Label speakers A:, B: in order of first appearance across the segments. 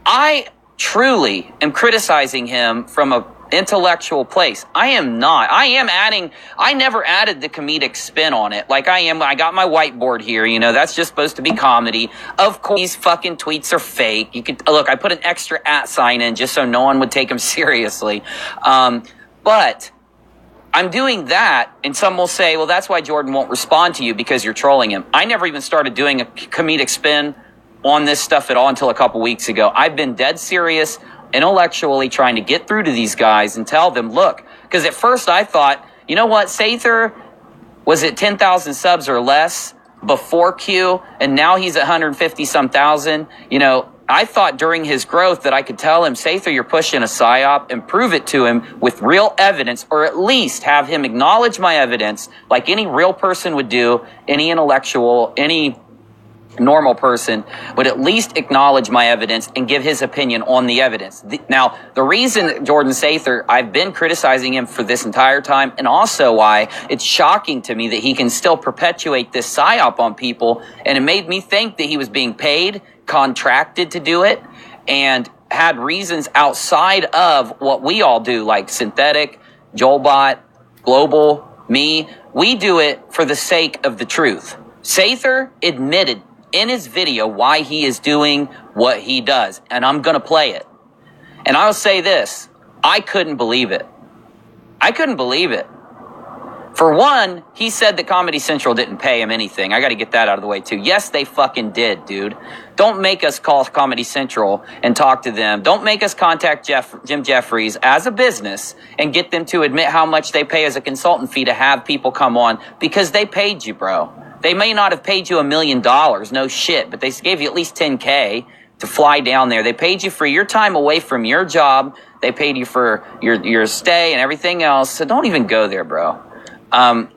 A: I truly am criticizing him from a intellectual place. I am not. I never added the comedic spin on it. Like I got my whiteboard here, that's just supposed to be comedy. Of course, these fucking tweets are fake. You could look, I put an extra @ sign in just so no one would take them seriously. But I'm doing that, and some will say, well, that's why Jordan won't respond to you because you're trolling him. I never even started doing a comedic spin on this stuff at all until a couple weeks ago. I've been dead serious intellectually trying to get through to these guys and tell them, look, because at first I thought, you know what, Sather was at 10,000 subs or less before Q, and now he's at 150 some thousand. I thought during his growth that I could tell him, Sather, you're pushing a psyop, and prove it to him with real evidence, or at least have him acknowledge my evidence like any real person would do, any intellectual, any normal person would at least acknowledge my evidence and give his opinion on the evidence. Now, the reason Jordan Sather, I've been criticizing him for this entire time, and also why it's shocking to me that he can still perpetuate this psyop on people, and it made me think that he was being paid, contracted to do it, and had reasons outside of what we all do, like Synthetic, Joelbot, Global, me. We do it for the sake of the truth. Sather admitted in his video why he is doing what he does, and I'm going to play it. And I'll say this, I couldn't believe it. I couldn't believe it. For one, he said that Comedy Central didn't pay him anything. I got to get that out of the way too. Yes, they fucking did, dude. Don't make us call Comedy Central and talk to them. Don't make us contact Jim Jeffries as a business and get them to admit how much they pay as a consultant fee to have people come on, because they paid you, bro. They may not have paid you $1 million, no shit, but they gave you at least $10K to fly down there. They paid you for your time away from your job. They paid you for your stay and everything else. So don't even go there, bro.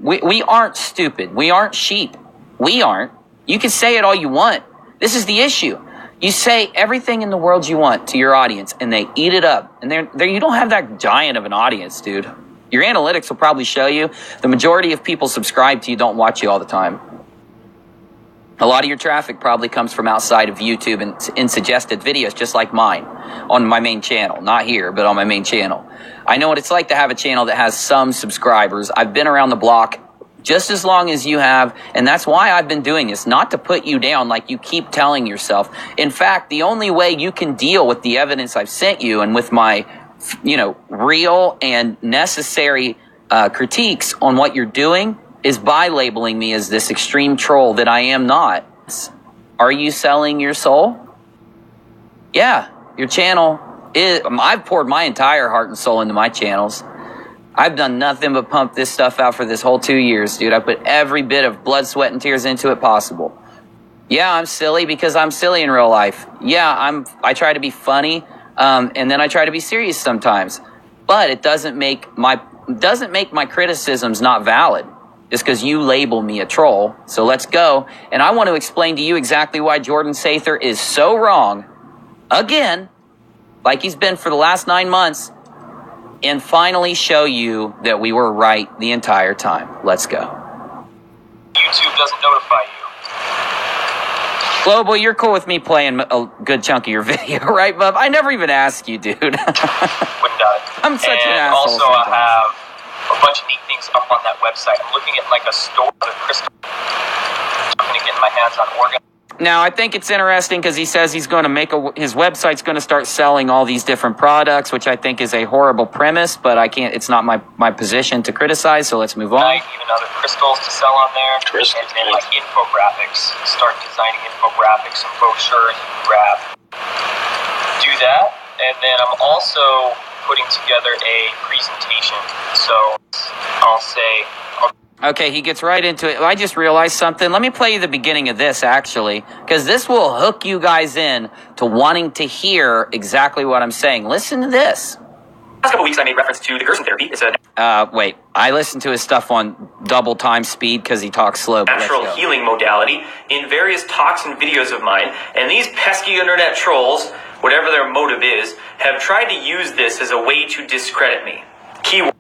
A: We aren't stupid. We aren't sheep. We aren't. You can say it all you want. This is the issue. You say everything in the world you want to your audience, and they eat it up. And you don't have that giant of an audience, dude. Your analytics will probably show you the majority of people subscribe to you don't watch you all the time. A lot of your traffic probably comes from outside of YouTube and in suggested videos, just like mine on my main channel. Not here, but on my main channel. I know what it's like to have a channel that has some subscribers. I've been around the block just as long as you have, and that's why I've been doing this, not to put you down like you keep telling yourself. In fact, the only way you can deal with the evidence I've sent you and with my real and necessary critiques on what you're doing is by labeling me as this extreme troll that I am not. Are you selling your soul? Yeah, your channel is. I've poured my entire heart and soul into my channels. I've done nothing but pump this stuff out for this whole 2 years, dude. I put every bit of blood, sweat, and tears into it possible. Yeah, I'm silly because I'm silly in real life. Yeah, I try to be funny. And then I try to be serious sometimes, but it doesn't make my criticisms not valid just because you label me a troll. So let's go. And I want to explain to you exactly why Jordan Sather is so wrong again, like he's been for the last 9 months, and finally show you that we were right the entire time. Let's go.
B: YouTube doesn't notify you.
A: Global, you're cool with me playing a good chunk of your video, right, bub? I never even asked you, dude.
B: Wouldn't doubt it.
A: I'm such an asshole.
B: Also,
A: sometimes.
B: I have a bunch of neat things up on that website. I'm looking at like a store of crystal. I'm going to get my hands on organ.
A: Now, I think it's interesting because he says he's going to make his website's going to start selling all these different products, which I think is a horrible premise, but I can't. It's not my position to criticize. So let's move on.
B: Even other crystals to sell on there, and then like infographics. Start designing infographics and brochures and grab. Do that, and then I'm also putting together a presentation. So I'll say.
A: Okay, he gets right into it. I just realized something. Let me play you the beginning of this, actually, because this will hook you guys in to wanting to hear exactly what I'm saying. Listen to this.
C: Last couple weeks, I made reference to the Gerson therapy. It's a
A: wait. I listened to his stuff on double time speed because he talks slow.
C: Natural healing modality in various talks and videos of mine, and these pesky internet trolls, whatever their motive is, have tried to use this as a way to discredit me. Keyword.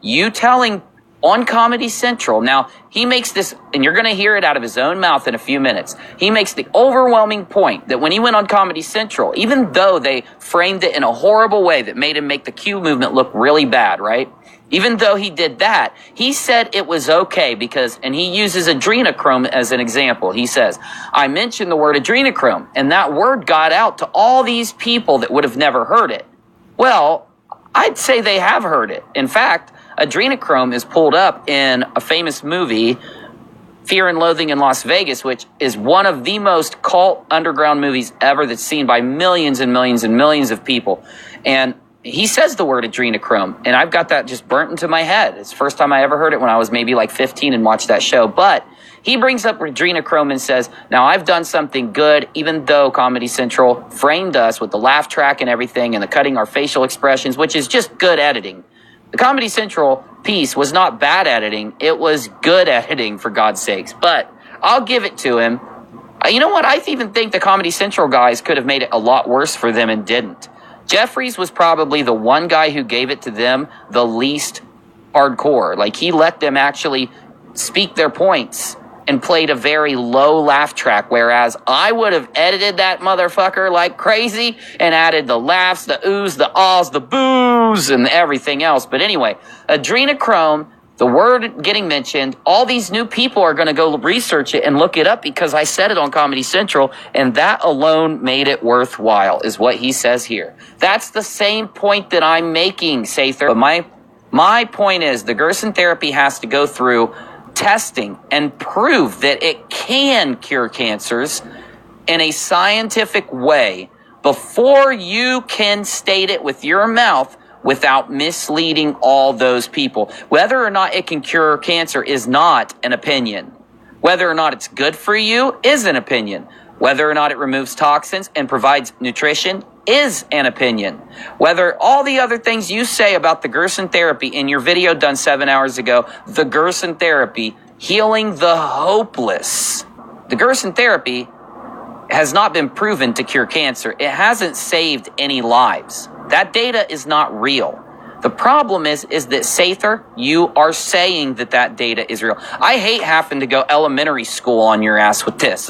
A: You telling on Comedy Central. Now, he makes this, and you're going to hear it out of his own mouth in a few minutes. He makes the overwhelming point that when he went on Comedy Central, even though they framed it in a horrible way that made him make the Q movement look really bad, right? Even though he did that, he said it was okay because, and he uses adrenochrome as an example. He says, I mentioned the word adrenochrome, and that word got out to all these people that would have never heard it. Well, I'd say they have heard it. In fact, adrenochrome is pulled up in a famous movie, Fear and Loathing in Las Vegas, which is one of the most cult underground movies ever that's seen by millions and millions and millions of people. And he says the word adrenochrome, and I've got that just burnt into my head. It's the first time I ever heard it when I was maybe like 15 and watched that show. But he brings up adrenochrome and says, now I've done something good, even though Comedy Central framed us with the laugh track and everything and the cutting our facial expressions, which is just good editing. The Comedy Central piece was not bad editing. It was good editing, for God's sakes. But I'll give it to him. You know what? I even think the Comedy Central guys could have made it a lot worse for them and didn't. Jeffries was probably the one guy who gave it to them the least hardcore. Like, he let them actually speak their points and played a very low laugh track, whereas I would have edited that motherfucker like crazy and added the laughs, the oohs, the ahs, the boos, and everything else. But anyway, adrenochrome, the word getting mentioned, all these new people are going to go research it and look it up because I said it on Comedy Central, and that alone made it worthwhile, is what he says here. That's the same point that I'm making, Sather. But my point is the Gerson therapy has to go through testing and prove that it can cure cancers in a scientific way before you can state it with your mouth without misleading all those people. Whether or not it can cure cancer is not an opinion. Whether or not it's good for you is an opinion. Whether or not it removes toxins and provides nutrition is an opinion. Whether all the other things you say about the Gerson therapy in your video done 7 hours ago, the Gerson therapy, healing the hopeless. The Gerson therapy has not been proven to cure cancer. It hasn't saved any lives. That data is not real. The problem is that, Sather, you are saying that data is real. I hate having to go elementary school on your ass with this.